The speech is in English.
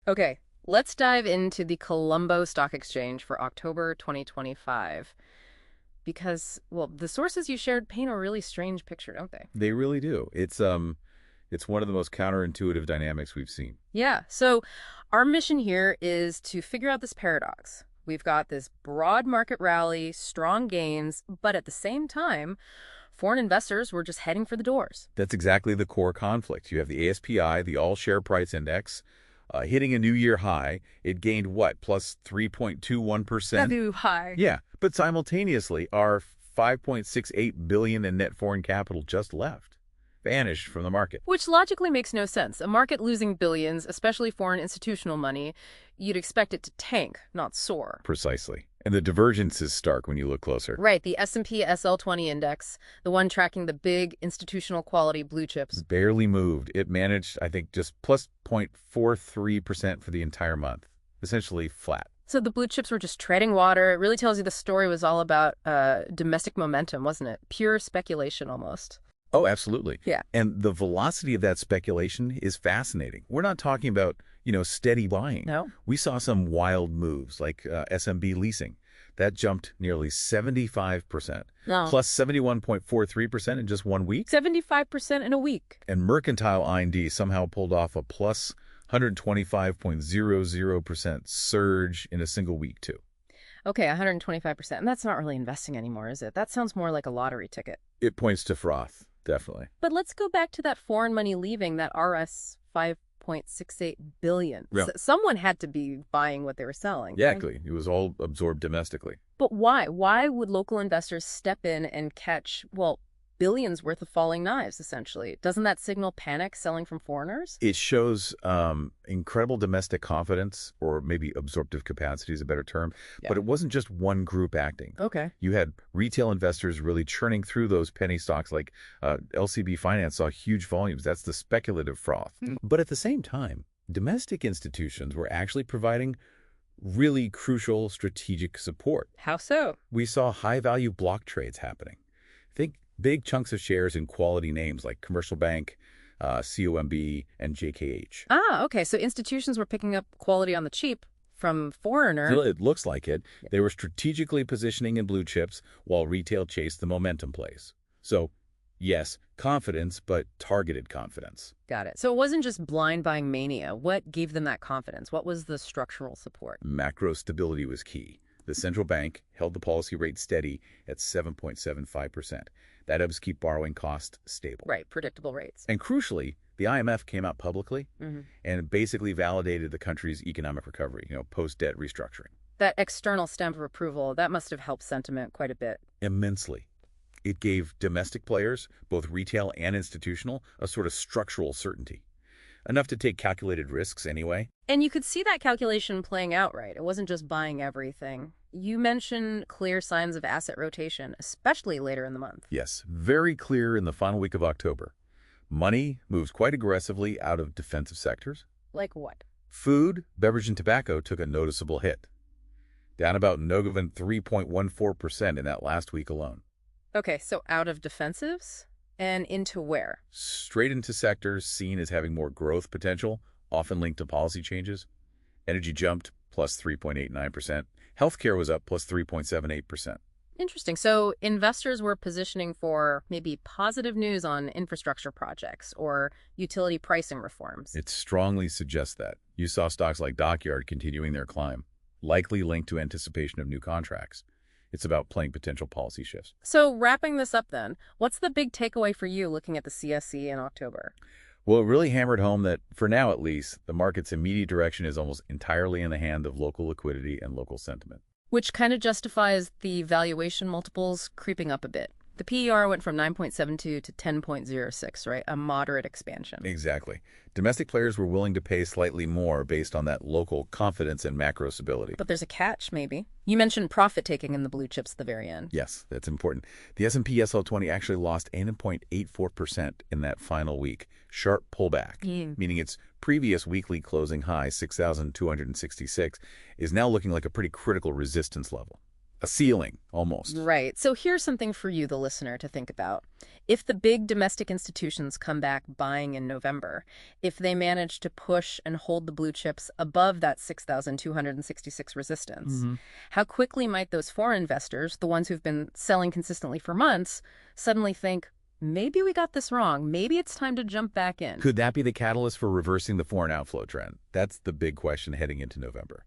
Okay, let's dive into the Colombo Stock Exchange for October 2025. Because, well, the sources you shared paint a really strange picture, don't they? They really do. It's one of the most counterintuitive dynamics we've seen. Yeah, so our mission here is to figure out this paradox. We've got this broad market rally, strong gains, but at the same time, foreign investors were just heading for the doors. That's exactly the core conflict. You have the ASPI, the All Share Price Index, hitting a new year high. It gained what, plus 3.21%? Too high. Yeah, but simultaneously, our 5.68 billion in net foreign capital just left, vanished from the market. Which logically makes no sense. A market losing billions, especially foreign institutional money, you'd expect it to tank, not soar. Precisely. And the divergence is stark when you look closer. Right, the S&P SL20 index, the one tracking the big institutional quality blue chips. Barely moved. It managed, I think, just plus 0.43% for the entire month. Essentially flat. So the blue chips were just treading water. It really tells you the story was all about domestic momentum, wasn't it? Pure speculation almost. Oh, absolutely. Yeah. And the velocity of that speculation is fascinating. We're not talking about, steady buying. No. We saw some wild moves like SMB leasing. That jumped nearly 75%, No. plus 71.43% in just 1 week. 75% in a week. And MERCANTILE INV somehow pulled off a plus 125.00% surge in a single week, too. Okay, 125%. And that's not really investing anymore, is it? That sounds more like a lottery ticket. It points to froth, definitely. But let's go back to that foreign money leaving, that RS 5.68 billion. Yeah. Someone had to be buying what they were selling. Yeah, Right? exactly. It was all absorbed domestically. But why? Why would local investors step in and catch, well, billions worth of falling knives, essentially? Doesn't that signal panic selling from foreigners? It shows incredible domestic confidence, or maybe absorptive capacity is a better term. Yeah. But it wasn't just one group acting. Okay. You had retail investors really churning through those penny stocks, like LCB Finance saw huge volumes. That's the speculative froth. But at the same time, domestic institutions were actually providing really crucial strategic support. How so? We saw high-value block trades happening. Think big chunks of shares in quality names like Commercial Bank, COMB, and JKH. Ah, okay. So institutions were picking up quality on the cheap from foreigners. It looks like it. They were strategically positioning in blue chips while retail chased the momentum plays. So, yes, confidence, but targeted confidence. Got it. So it wasn't just blind buying mania. What gave them that confidence? What was the structural support? Macro stability was key. The central bank held the policy rate steady at 7.75%. That helps keep borrowing costs stable. Right, predictable rates. And crucially, the IMF came out publicly Mhm. and basically validated the country's economic recovery, post-debt restructuring. That external stamp of approval, that must have helped sentiment quite a bit. Immensely. It gave domestic players, both retail and institutional, a sort of structural certainty. Enough to take calculated risks anyway. And you could see that calculation playing out, right? It wasn't just buying everything. You mentioned clear signs of asset rotation, especially later in the month. Yes, very clear in the final week of October. Money moves quite aggressively out of defensive sectors. Like what? Food, beverage, and tobacco took a noticeable hit, down about 3.14% in that last week alone. Okay, so out of defensives and into where? Straight into sectors seen as having more growth potential, often linked to policy changes. Energy jumped plus 3.89%. Healthcare was up plus 3.78%. Interesting. So investors were positioning for maybe positive news on infrastructure projects or utility pricing reforms. It strongly suggests that. You saw stocks like DOCKYARD continuing their climb, likely linked to anticipation of new contracts. It's about playing potential policy shifts. So wrapping this up then, what's the big takeaway for you looking at the CSE in October? Well, it really hammered home that, for now at least, the market's immediate direction is almost entirely in the hand of local liquidity and local sentiment. Which kind of justifies the valuation multiples creeping up a bit. The PER went from 9.72 to 10.06, right? A moderate expansion. Exactly. Domestic players were willing to pay slightly more based on that local confidence and macro stability. But there's a catch, maybe. You mentioned profit-taking in the blue chips at the very end. Yes, that's important. The S&P SL20 actually lost 8.84% in that final week. Sharp pullback, meaning its previous weekly closing high, 6,266, is now looking like a pretty critical resistance level. a ceiling, almost. Right. So here's something for you, the listener, to think about. If the big domestic institutions come back buying in November, if they manage to push and hold the blue chips above that 6,266 resistance, how quickly might those foreign investors, the ones who've been selling consistently for months, suddenly think, maybe we got this wrong. Maybe it's time to jump back in. Could that be the catalyst for reversing the foreign outflow trend? That's the big question heading into November.